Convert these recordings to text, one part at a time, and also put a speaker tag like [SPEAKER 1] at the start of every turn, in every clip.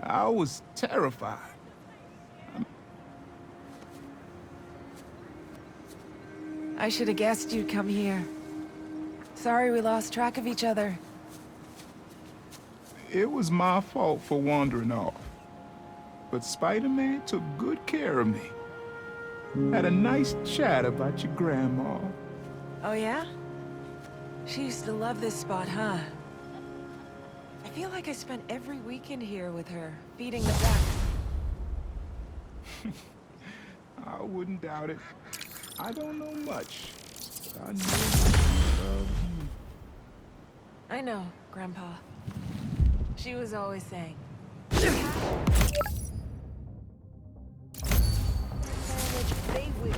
[SPEAKER 1] I was terrified.
[SPEAKER 2] I should have guessed you'd come here. Sorry we lost track of each other.
[SPEAKER 1] It was my fault for wandering off. But Spider-Man took good care of me. Had a nice chat about your grandma.
[SPEAKER 2] Oh yeah? She used to love this spot, huh? I feel like I spent every weekend here with her, feeding the ducks.
[SPEAKER 1] I wouldn't doubt it. I don't know much. But I know she loves you.
[SPEAKER 2] I know, Grandpa. She was always saying. They will.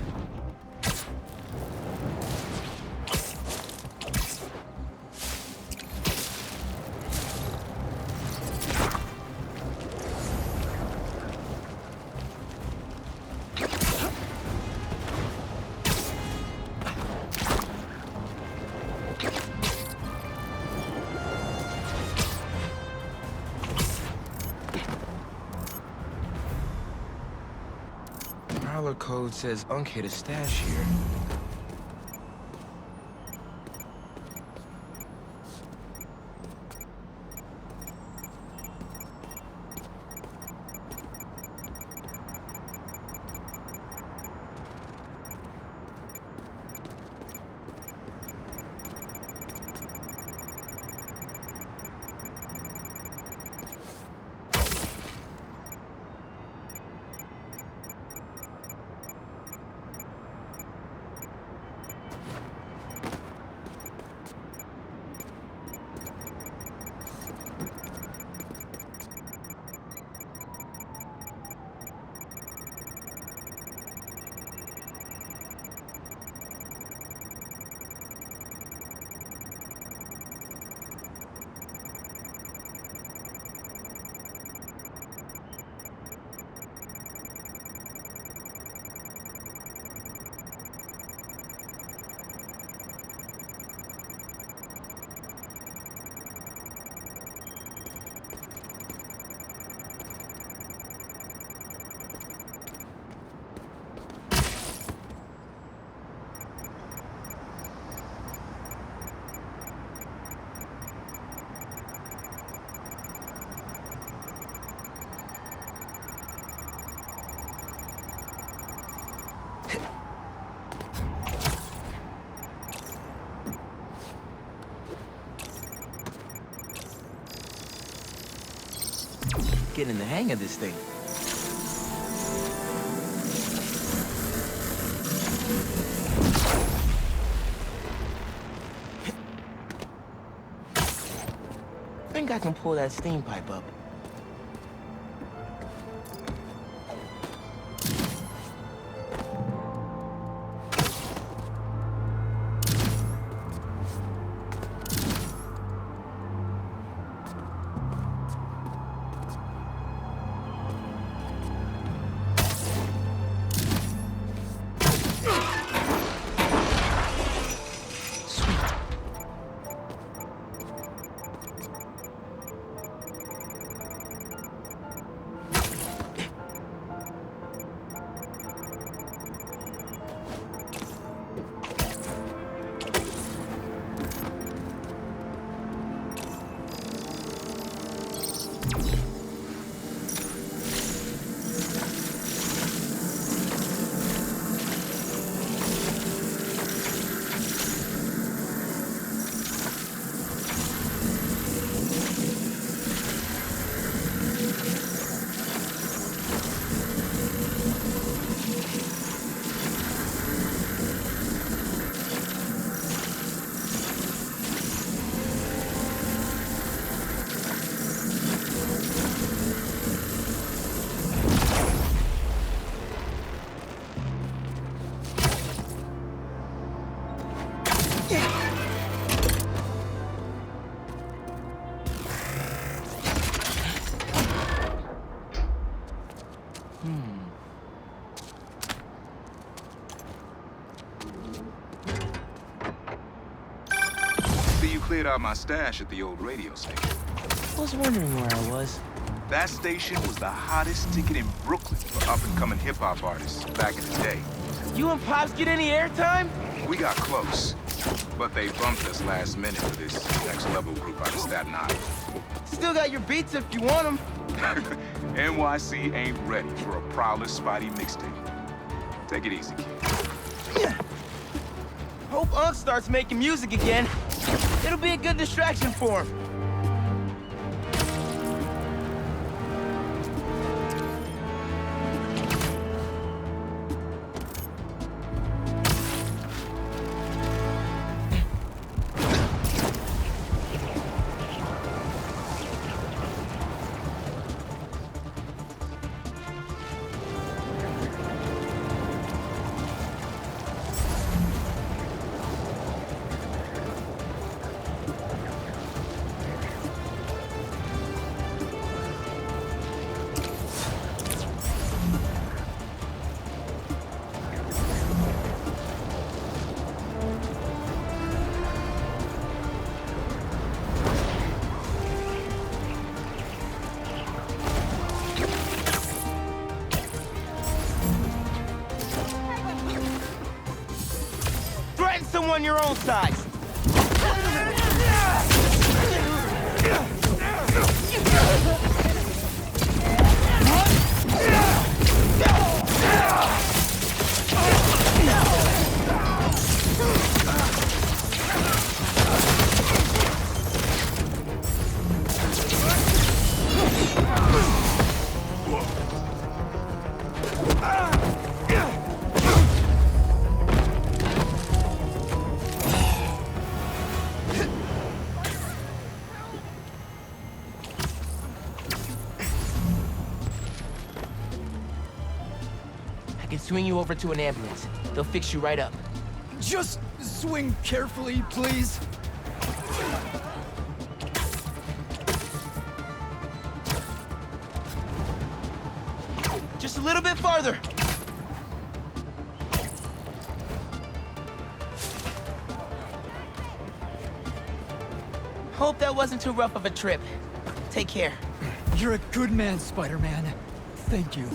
[SPEAKER 3] Prowler code says Unk hid a stash here. Getting the hang of this thing. Think I can pull that steam pipe up.
[SPEAKER 1] See, you cleared out my stash at the old radio station.
[SPEAKER 3] I was wondering where I was.
[SPEAKER 1] That station was the hottest ticket in Brooklyn for up-and-coming hip-hop artists back in the day.
[SPEAKER 3] You and Pops get any airtime?
[SPEAKER 1] We got close, but they bumped us last minute for this next-level group out of Staten Island.
[SPEAKER 3] Still got your beats if you want them.
[SPEAKER 1] NYC ain't ready for a Prowler Spotty mixtape. Take it easy, kid.
[SPEAKER 3] Hope Unc starts making music again. It'll be a good distraction for him. Threaten someone your own size. I can swing you over to an ambulance. They'll fix you right up.
[SPEAKER 4] Just swing carefully, please.
[SPEAKER 3] Just a little bit farther. Hope that wasn't too rough of a trip. Take care.
[SPEAKER 4] You're a good man, Spider-Man. Thank you.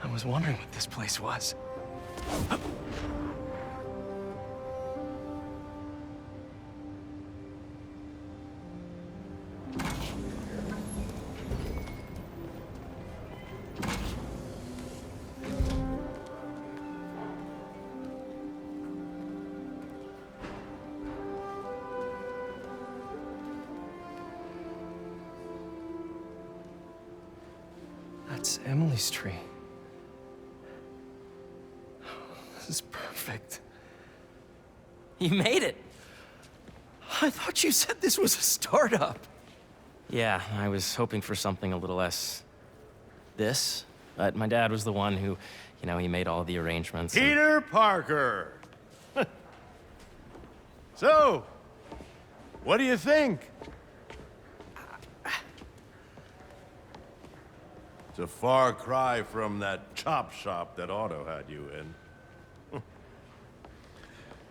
[SPEAKER 5] I was wondering what this place was. That's Emily's tree. This is perfect.
[SPEAKER 6] You made it.
[SPEAKER 5] I thought you said this was a startup.
[SPEAKER 6] Yeah, I was hoping for something a little less this, but my dad was the one who, he made all the arrangements. and-
[SPEAKER 7] Peter Parker! So, what do you think? It's a far cry from that chop shop that Otto had you in.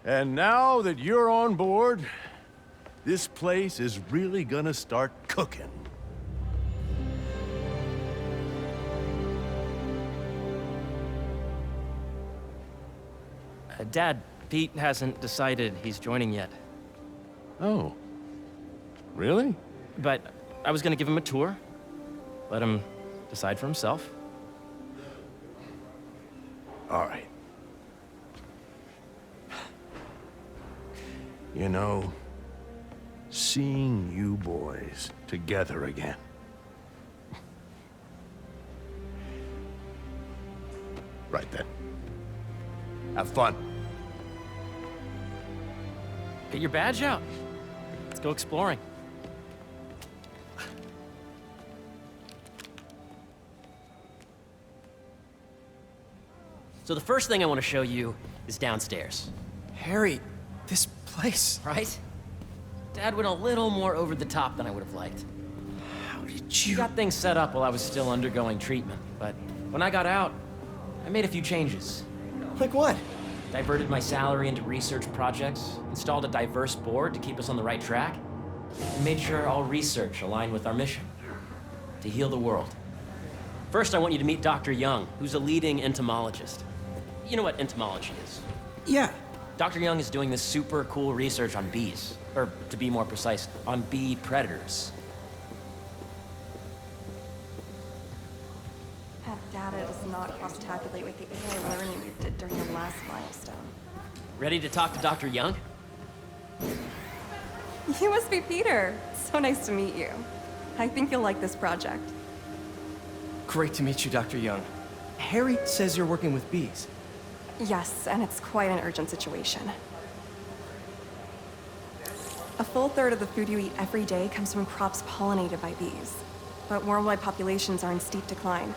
[SPEAKER 7] And now that you're on board, this place is really gonna start cooking.
[SPEAKER 6] Dad, Pete hasn't decided he's joining yet,
[SPEAKER 7] Oh. Really?
[SPEAKER 6] but I was gonna give him a tour, let him decide for himself.
[SPEAKER 7] All right. You know, seeing you boys together again. Right then. Have fun.
[SPEAKER 6] Get your badge out. Let's go exploring. So the first thing I want to show you is downstairs.
[SPEAKER 5] Harry, this place.
[SPEAKER 6] Right? Dad went a little more over the top than I would have liked.
[SPEAKER 5] How did
[SPEAKER 6] He
[SPEAKER 5] you...
[SPEAKER 6] got things set up while I was still undergoing treatment, but when I got out, I made a few changes.
[SPEAKER 5] Like what?
[SPEAKER 6] Diverted my salary into research projects, installed a diverse board to keep us on the right track, and made sure all research aligned with our mission, to heal the world. First, I want you to meet Dr. Young, who's a leading entomologist. You know what entomology is?
[SPEAKER 5] Yeah.
[SPEAKER 6] Dr. Young is doing this super cool research on bees, or to be more precise, on bee predators.
[SPEAKER 8] That data does not cross-tabulate with the AI learning we did during the last milestone.
[SPEAKER 6] Ready to talk to Dr. Young?
[SPEAKER 8] You must be Peter. So nice to meet you. I think you'll like this project.
[SPEAKER 5] Great to meet you, Dr. Young. Harry says you're working with bees.
[SPEAKER 8] Yes, and it's quite an urgent situation. A full third of the food you eat every day comes from crops pollinated by bees. But worldwide populations are in steep decline,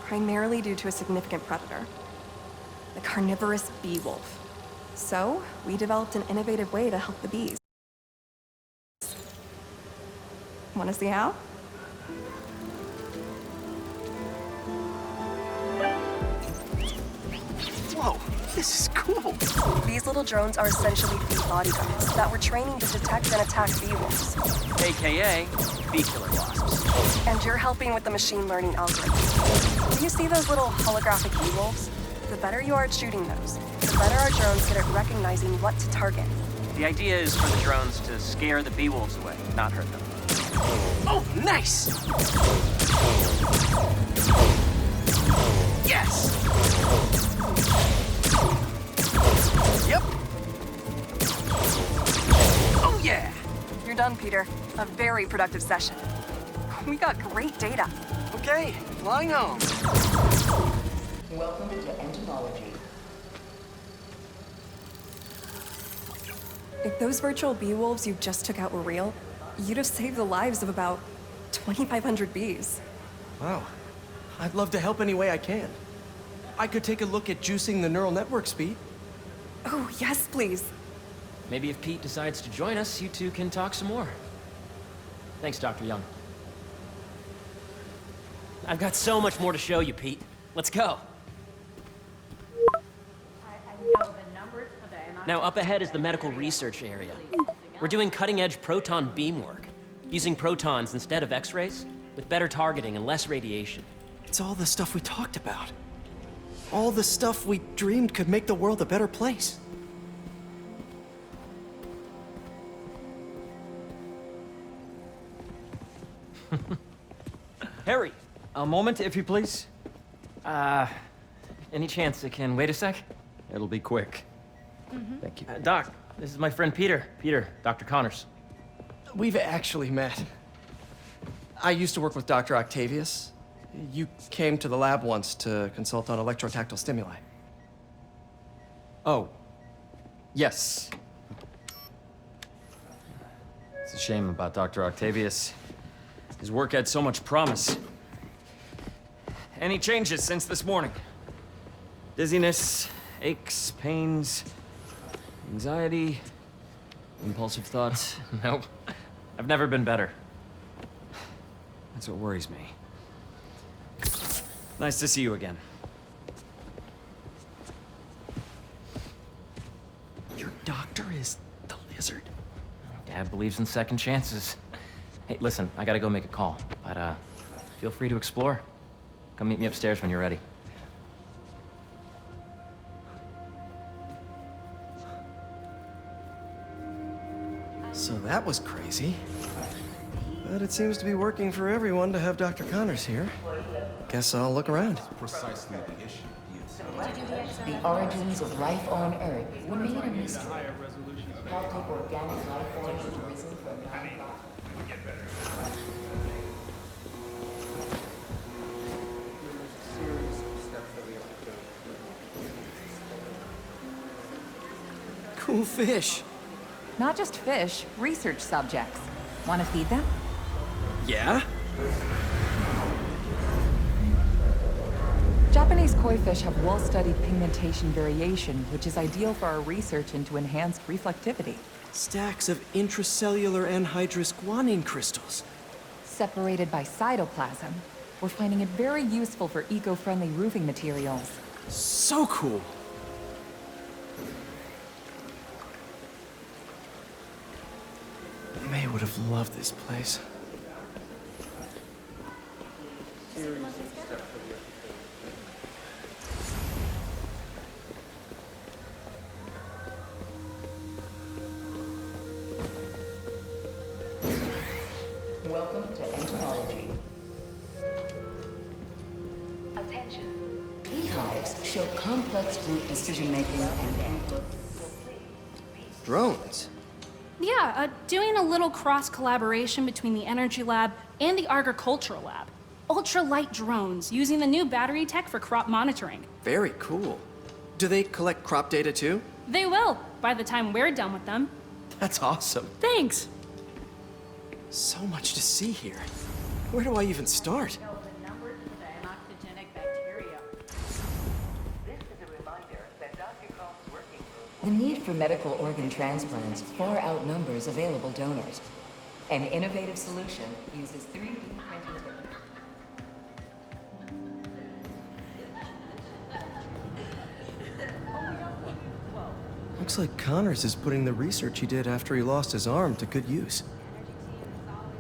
[SPEAKER 8] primarily due to a significant predator, the carnivorous bee wolf. So, we developed an innovative way to help the bees. Want to see how?
[SPEAKER 5] Whoa, this is cool.
[SPEAKER 8] These little drones are essentially bee bodyguards that we're training to detect and attack bee wolves.
[SPEAKER 3] AKA bee killer wasps.
[SPEAKER 8] And you're helping with the machine learning algorithm. Do you see those little holographic bee wolves? The better you are at shooting those, the better our drones get at recognizing what to target.
[SPEAKER 3] The idea is for the drones to scare the bee wolves away, not hurt them.
[SPEAKER 5] Oh, nice! Yes! Yep. Oh, yeah!
[SPEAKER 8] You're done, Peter. A very productive session. We got great data.
[SPEAKER 5] Okay, flying home.
[SPEAKER 9] Welcome to entomology.
[SPEAKER 8] If those virtual bee wolves you just took out were real, you'd have saved the lives of about 2,500 bees.
[SPEAKER 5] Wow. I'd love to help any way I can. I could take a look at juicing the neural network speed.
[SPEAKER 8] Oh, yes, please.
[SPEAKER 6] Maybe if Pete decides to join us, you two can talk some more. Thanks, Dr. Young. I've got so much more to show you, Pete. Let's go. Now, up ahead is the medical research area. We're doing cutting-edge proton beam work, using protons instead of X-rays, with better targeting and less radiation.
[SPEAKER 5] It's all the stuff we talked about. All the stuff we dreamed could make the world a better place.
[SPEAKER 6] Harry!
[SPEAKER 10] A moment, if you please.
[SPEAKER 6] Any chance it can wait a sec?
[SPEAKER 10] It'll be quick. Thank you.
[SPEAKER 6] Doc, this is my friend Peter. Peter, Dr. Connors.
[SPEAKER 5] We've actually met. I used to work with Dr. Octavius. You came to the lab once to consult on electrotactile stimuli.
[SPEAKER 10] Oh. Yes. It's a shame about Dr. Octavius. His work had so much promise. Any changes since this morning? Dizziness, aches, pains, anxiety, impulsive thoughts.
[SPEAKER 6] Nope. I've never been better.
[SPEAKER 10] That's what worries me. Nice to see you again.
[SPEAKER 5] Your doctor is the lizard.
[SPEAKER 6] Dad believes in second chances. Hey, listen, I gotta go make a call, but feel free to explore. Come meet me upstairs when you're ready.
[SPEAKER 5] So that was crazy. But it seems to be working for everyone to have Dr. Connors here. Guess I'll look around.
[SPEAKER 1] Precisely the issue.
[SPEAKER 9] The origins of life on Earth remain a mystery. Celtic organic life forms have risen from non-life.
[SPEAKER 5] cool fish.
[SPEAKER 9] Not just fish, research subjects. Want to feed them?
[SPEAKER 5] Yeah?
[SPEAKER 9] Japanese koi fish have well-studied pigmentation variation, which is ideal for our research into enhanced reflectivity.
[SPEAKER 5] Stacks of intracellular anhydrous guanine crystals.
[SPEAKER 9] Separated by cytoplasm, we're finding it very useful for eco-friendly roofing materials.
[SPEAKER 5] So cool. May would have loved this place.
[SPEAKER 9] Welcome to entomology.
[SPEAKER 11] Attention. Beehives show complex group decision-making and
[SPEAKER 5] Drones?
[SPEAKER 12] Yeah, doing a little cross-collaboration between the Energy Lab and the Agricultural Lab. Ultra-light drones using the new battery tech for crop monitoring.
[SPEAKER 5] Very cool. Do they collect crop data too?
[SPEAKER 12] They will, by the time we're done with them.
[SPEAKER 5] That's awesome.
[SPEAKER 12] Thanks.
[SPEAKER 5] So much to see here. Where do I even start?
[SPEAKER 11] The need for medical organ transplants far outnumbers available donors. An innovative solution uses 3D printing technology.
[SPEAKER 5] Looks like Connors is putting the research he did after he lost his arm to good use.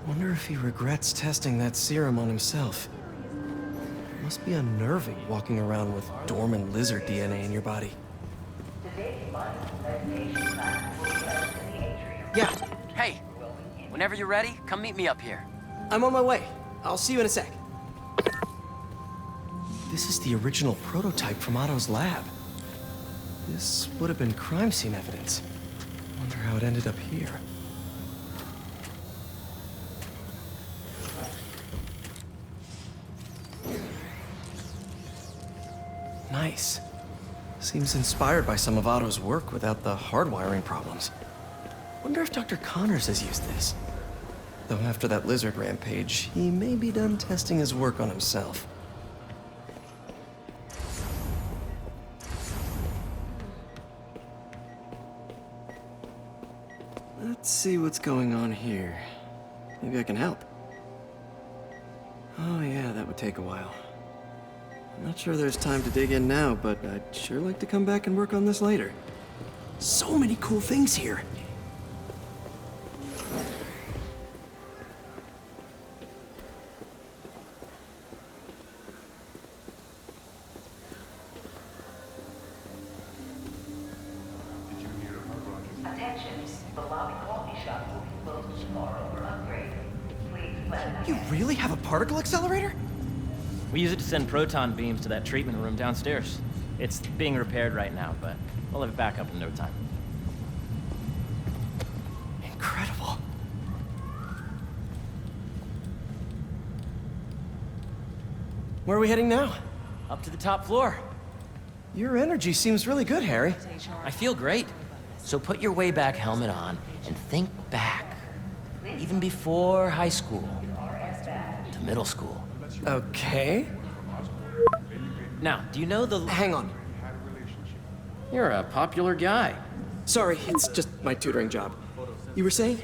[SPEAKER 5] Wonder if he regrets testing that serum on himself. Must be unnerving walking around with dormant lizard DNA in your body. Yeah.
[SPEAKER 13] Hey, whenever you're ready, come meet me up here.
[SPEAKER 5] I'm on my way. I'll see you in a sec. This is the original prototype from Otto's lab. This would have been crime scene evidence. Wonder how it ended up here. Nice. Seems inspired by some of Otto's work without the hardwiring problems. Wonder if Dr. Connors has used this. Though after that lizard rampage, he may be done testing his work on himself. Let's see what's going on here. Maybe I can help. Oh yeah, that would take a while. I'm not sure there's time to dig in now, but I'd sure like to come back and work on this later. So many cool things here.
[SPEAKER 11] Attention, the lobby coffee shop will be closed tomorrow for upgrade. Please let
[SPEAKER 5] You really have a particle accelerator?
[SPEAKER 6] We use it to send proton beams to that treatment room downstairs. It's being repaired right now, but we'll have it back up in no time.
[SPEAKER 5] Incredible. Where are we heading now?
[SPEAKER 6] Up to the top floor.
[SPEAKER 5] Your energy seems really good, Harry.
[SPEAKER 6] I feel great. So put your Wayback helmet on and think back. Even before high school. To middle school.
[SPEAKER 5] Okay.
[SPEAKER 6] Now, do you know the...
[SPEAKER 5] Hang on.
[SPEAKER 6] You're a popular guy.
[SPEAKER 5] Sorry, it's just my tutoring job. You were saying?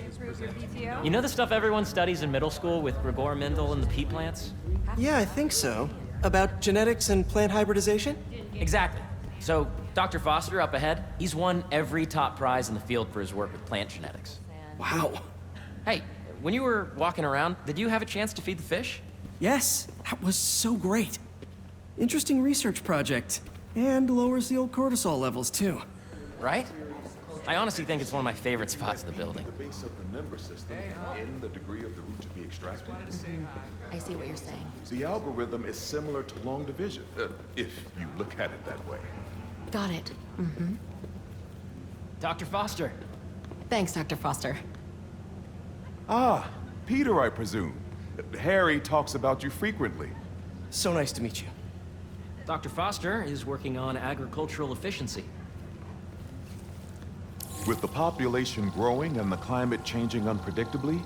[SPEAKER 6] You know the stuff everyone studies in middle school with Gregor Mendel and the pea plants?
[SPEAKER 5] Yeah, I think so. About genetics and plant hybridization?
[SPEAKER 6] Exactly. So, Dr. Foster up ahead, he's won every top prize in the field for his work with plant genetics.
[SPEAKER 5] Wow.
[SPEAKER 6] Hey, when you were walking around, did you have a chance to feed the fish?
[SPEAKER 5] Yes, that was so great. Interesting research project. And lowers the old cortisol levels, too.
[SPEAKER 6] Right? I honestly think it's one of my favorite spots in the building.
[SPEAKER 14] The base of the member system and the degree of the root to be extracted.
[SPEAKER 9] I see what you're saying.
[SPEAKER 14] The algorithm is similar to long division, if you look at it that way.
[SPEAKER 9] Got it. Mm-hmm.
[SPEAKER 6] Dr. Foster.
[SPEAKER 9] Thanks, Dr. Foster.
[SPEAKER 14] Ah, Peter, I presume. Harry talks about you frequently.
[SPEAKER 5] So nice to meet you.
[SPEAKER 6] Dr. Foster is working on agricultural efficiency.
[SPEAKER 14] With the population growing and the climate changing unpredictably,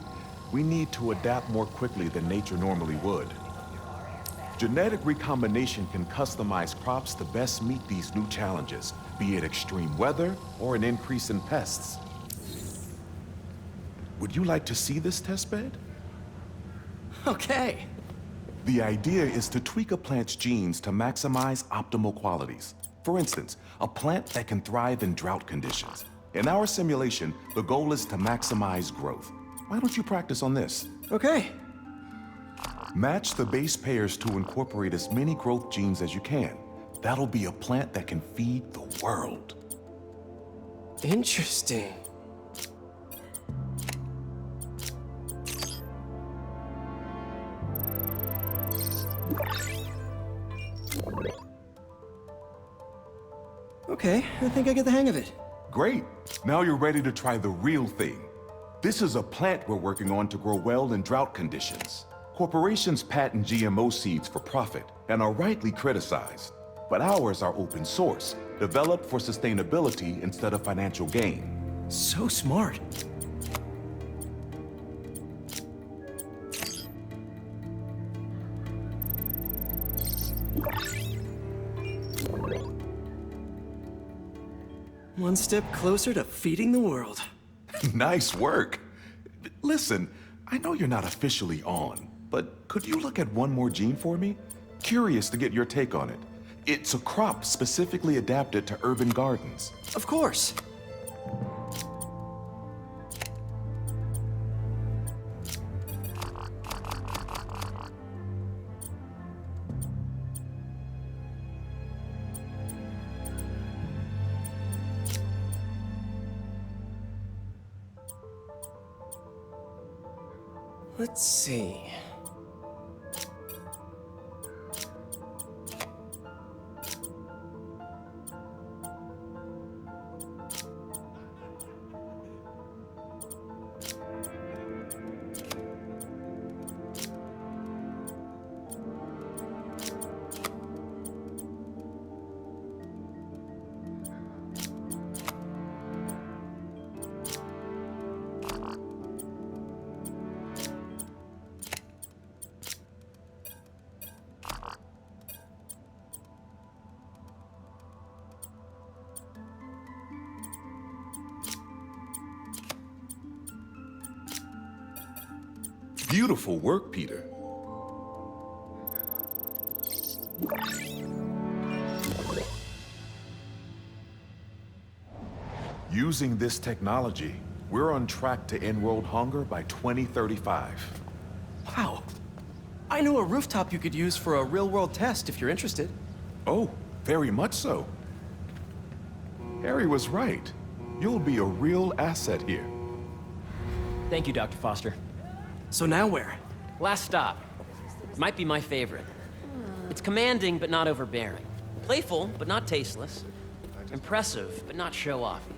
[SPEAKER 14] we need to adapt more quickly than nature normally would. Genetic recombination can customize crops to best meet these new challenges, be it extreme weather or an increase in pests. Would you like to see this testbed?
[SPEAKER 5] Okay.
[SPEAKER 14] The idea is to tweak a plant's genes to maximize optimal qualities. For instance, a plant that can thrive in drought conditions. In our simulation, the goal is to maximize growth. Why don't you practice on this?
[SPEAKER 5] Okay.
[SPEAKER 14] Match the base pairs to incorporate as many growth genes as you can. That'll be a plant that can feed the world.
[SPEAKER 5] Interesting. Okay, I think I get the hang of it.
[SPEAKER 14] Great. Now you're ready to try the real thing. This is a plant we're working on to grow well in drought conditions. Corporations patent GMO seeds for profit and are rightly criticized. But ours are open source, developed for sustainability instead of financial gain.
[SPEAKER 5] So smart. One step closer to feeding the world.
[SPEAKER 14] Nice work. Listen, I know you're not officially on, but could you look at one more gene for me? Curious to get your take on it. It's a crop specifically adapted to urban gardens.
[SPEAKER 5] Of course. Let's see.
[SPEAKER 14] Beautiful work, Peter. Using this technology, we're on track to end world hunger by 2035.
[SPEAKER 5] Wow. I know a rooftop you could use for a real-world test if you're interested.
[SPEAKER 14] Oh, very much so. Harry was right. You'll be a real asset here.
[SPEAKER 6] Thank you, Dr. Foster.
[SPEAKER 5] So now where?
[SPEAKER 13] Last stop. Might be my favorite. It's commanding, but not overbearing. Playful, but not tasteless. Impressive, but not show-offy.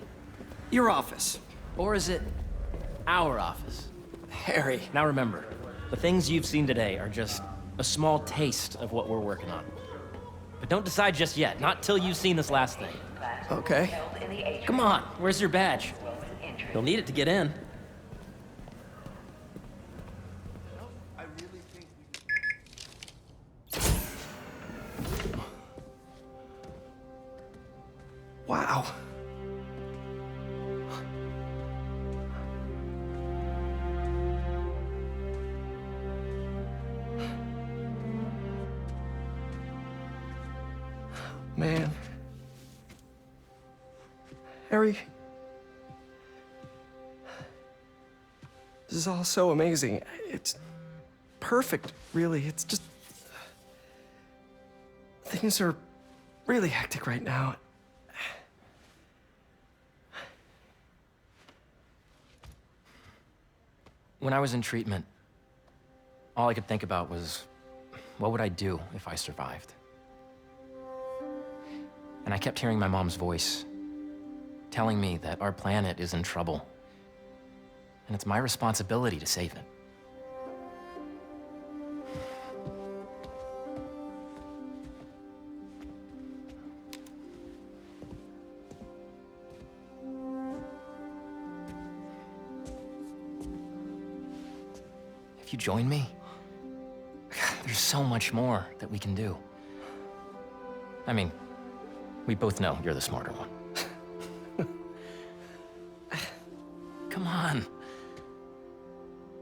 [SPEAKER 5] Your office.
[SPEAKER 13] Or is it our office?
[SPEAKER 5] Harry.
[SPEAKER 6] Now remember, the things you've seen today are just a small taste of what we're working on. But don't decide just yet, not till you've seen this last thing.
[SPEAKER 5] Okay.
[SPEAKER 13] Come on, where's your badge? You'll need it to get in.
[SPEAKER 5] Wow. Man. Harry. This is all so amazing. It's perfect, really. It's just... Things are really hectic right now.
[SPEAKER 6] When I was in treatment, all I could think about was, what would I do if I survived? And I kept hearing my mom's voice, telling me that our planet is in trouble, and it's my responsibility to save it.
[SPEAKER 13] you join me? There's so much more that we can do. I mean, we both know you're the smarter one. Come on.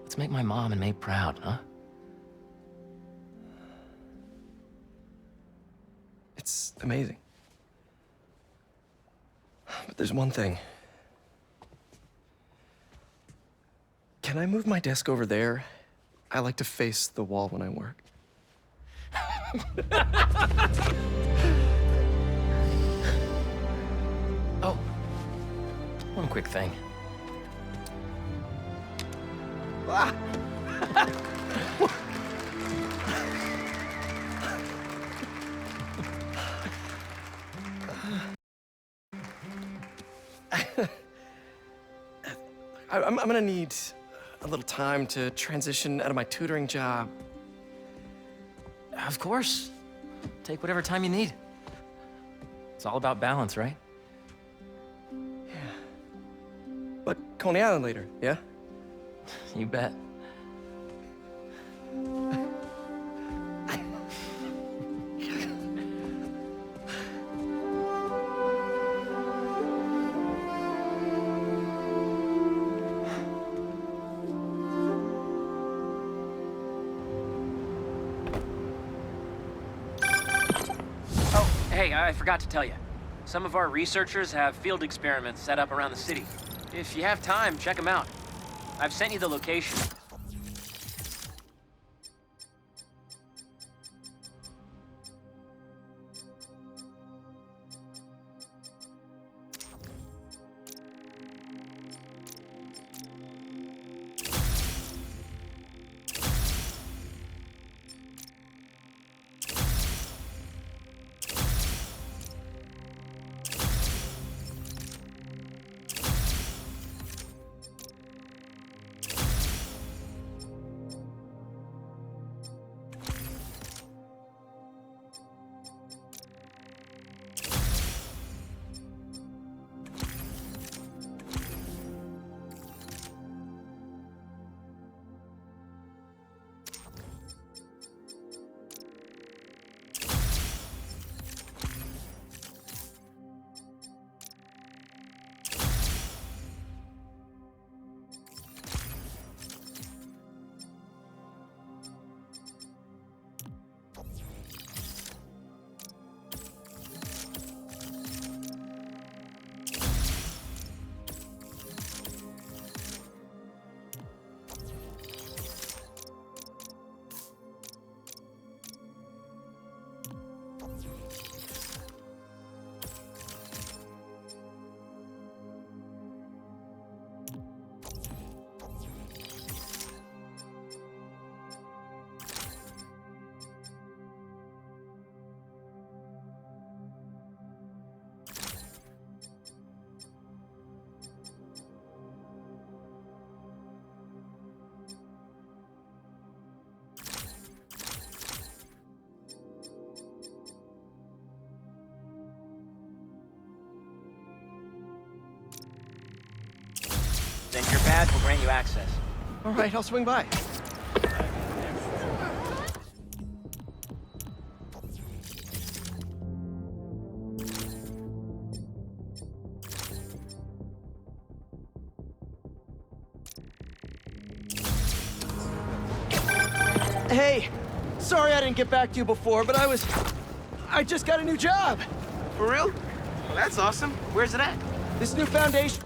[SPEAKER 13] Let's make my mom and May proud, huh?
[SPEAKER 5] It's amazing. But there's one thing. Can I move my desk over there? I like to face the wall when I work.
[SPEAKER 13] Oh, one quick thing.
[SPEAKER 5] I'm gonna need a little time to transition out of my tutoring job.
[SPEAKER 13] Of course. Take whatever time you need. It's all about balance, right?
[SPEAKER 5] But Coney Island later, yeah?
[SPEAKER 13] You bet. Hey, I forgot to tell you. Some of our researchers have field experiments set up around the city. If you have time, check them out. I've sent you the location. Then your badge will grant you access.
[SPEAKER 5] All right, I'll swing by.
[SPEAKER 3] Hey, sorry I didn't get back to you before, but I just got a new job.
[SPEAKER 15] For real? Well, that's awesome. Where's it at?
[SPEAKER 3] This new foundation.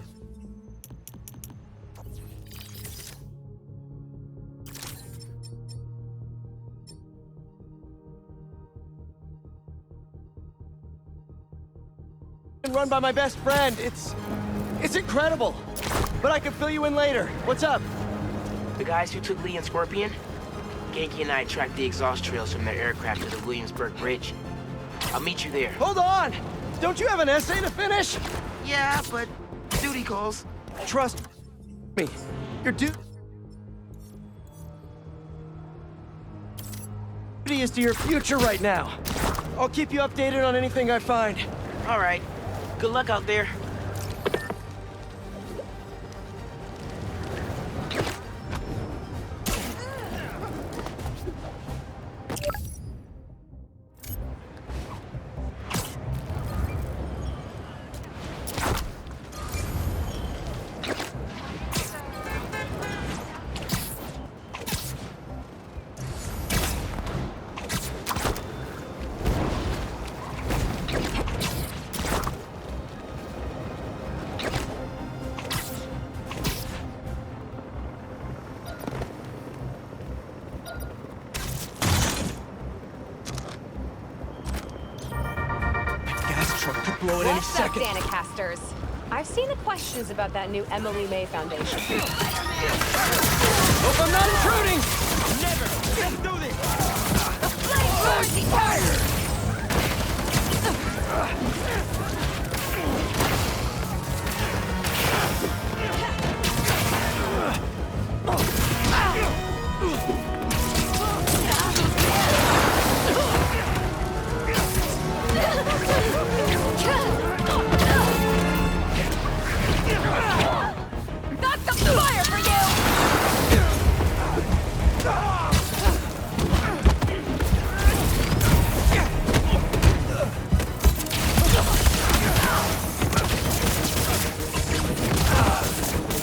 [SPEAKER 3] Run by my best friend. It's incredible. But I can fill you in later. What's up?
[SPEAKER 15] The guys who took Lee and Scorpion? Ganke and I tracked the exhaust trails from their aircraft to the Williamsburg Bridge. I'll meet you there.
[SPEAKER 3] Hold on! Don't you have an essay to finish?
[SPEAKER 15] Yeah, but duty calls.
[SPEAKER 3] Trust me. Your duty is to your future right now. I'll keep you updated on anything I find.
[SPEAKER 15] All right. Good luck out there.
[SPEAKER 4] Okay.
[SPEAKER 16] Danicasters. I've seen the questions about that new Emily May Foundation.
[SPEAKER 3] Hope I'm not intruding! Never! Let's do this!
[SPEAKER 16] The flame burns eternal! Got some fire for you!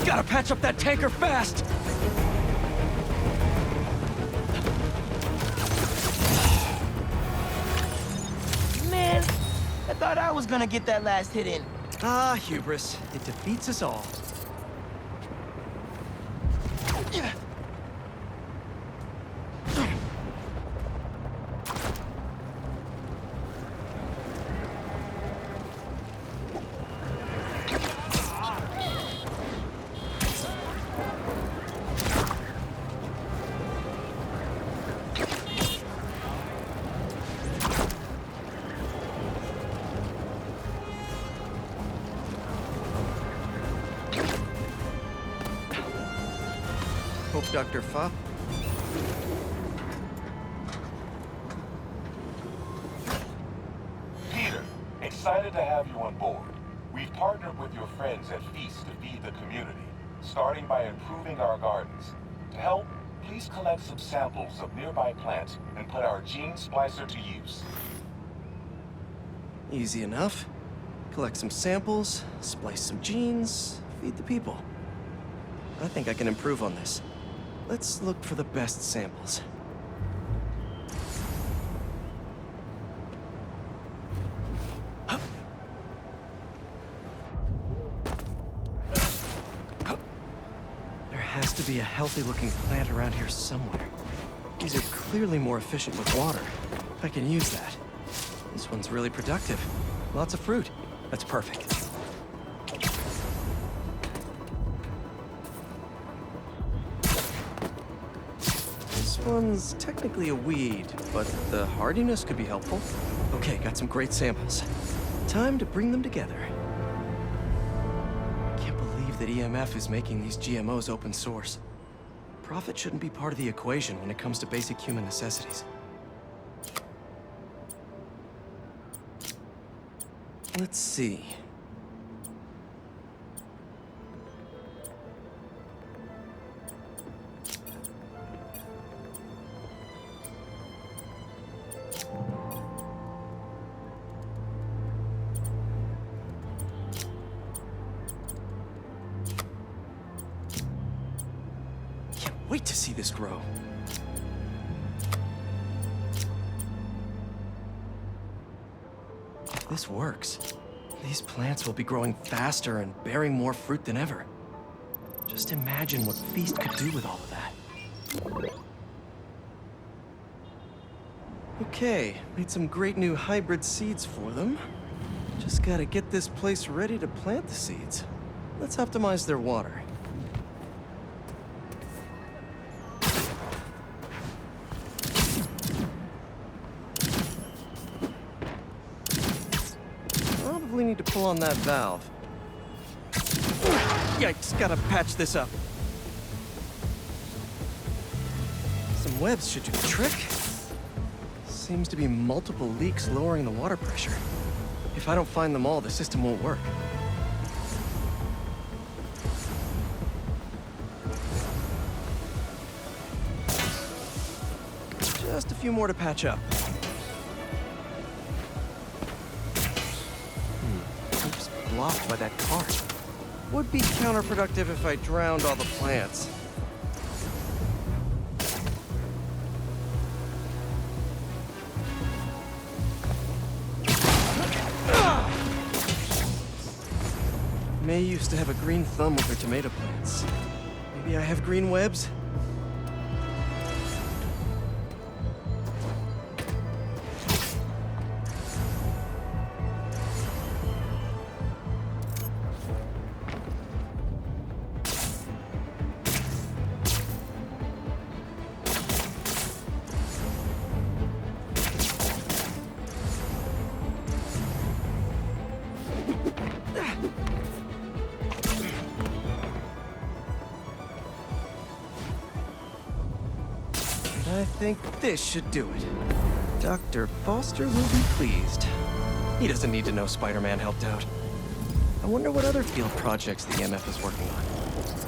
[SPEAKER 4] Gotta patch up that tanker fast!
[SPEAKER 3] Man, I thought I was gonna get that last hit in.
[SPEAKER 5] Ah, hubris. It defeats us all. Hope Dr. Fa.
[SPEAKER 14] Peter, excited to have you on board. We've partnered with your friends at Feast to feed the community, starting by improving our gardens. To help, please collect some samples of nearby plants and put our gene splicer to use.
[SPEAKER 5] Easy enough. Collect some samples, splice some genes, feed the people. I think I can improve on this. Let's look for the best samples. There has to be a healthy-looking plant around here somewhere. These are clearly more efficient with water. I can use that. This one's really productive. Lots of fruit. That's perfect. This one's technically a weed, but the hardiness could be helpful. Okay, got some great samples. Time to bring them together. Can't believe that EMF is making these GMOs open source. Profit shouldn't be part of the equation when it comes to basic human necessities. Let's see. Can't wait to see this grow. If this works, these plants will be growing faster and bearing more fruit than ever. Just imagine what Feast could do with all of that. Okay, made some great new hybrid seeds for them. Just gotta get this place ready to plant the seeds. Let's optimize their water. Probably need to pull on that valve. Yikes, gotta patch this up. Some webs should do the trick. Seems to be multiple leaks lowering the water pressure. If I don't find them all, the system won't work. Just a few more to patch up. Oops, blocked by that cart. Would be counterproductive if I drowned all the plants. May used to have a green thumb with her tomato plants. Maybe I have green webs? I think this should do it. Dr. Foster will be pleased. He doesn't need to know Spider-Man helped out. I wonder what other field projects the EMF is working on.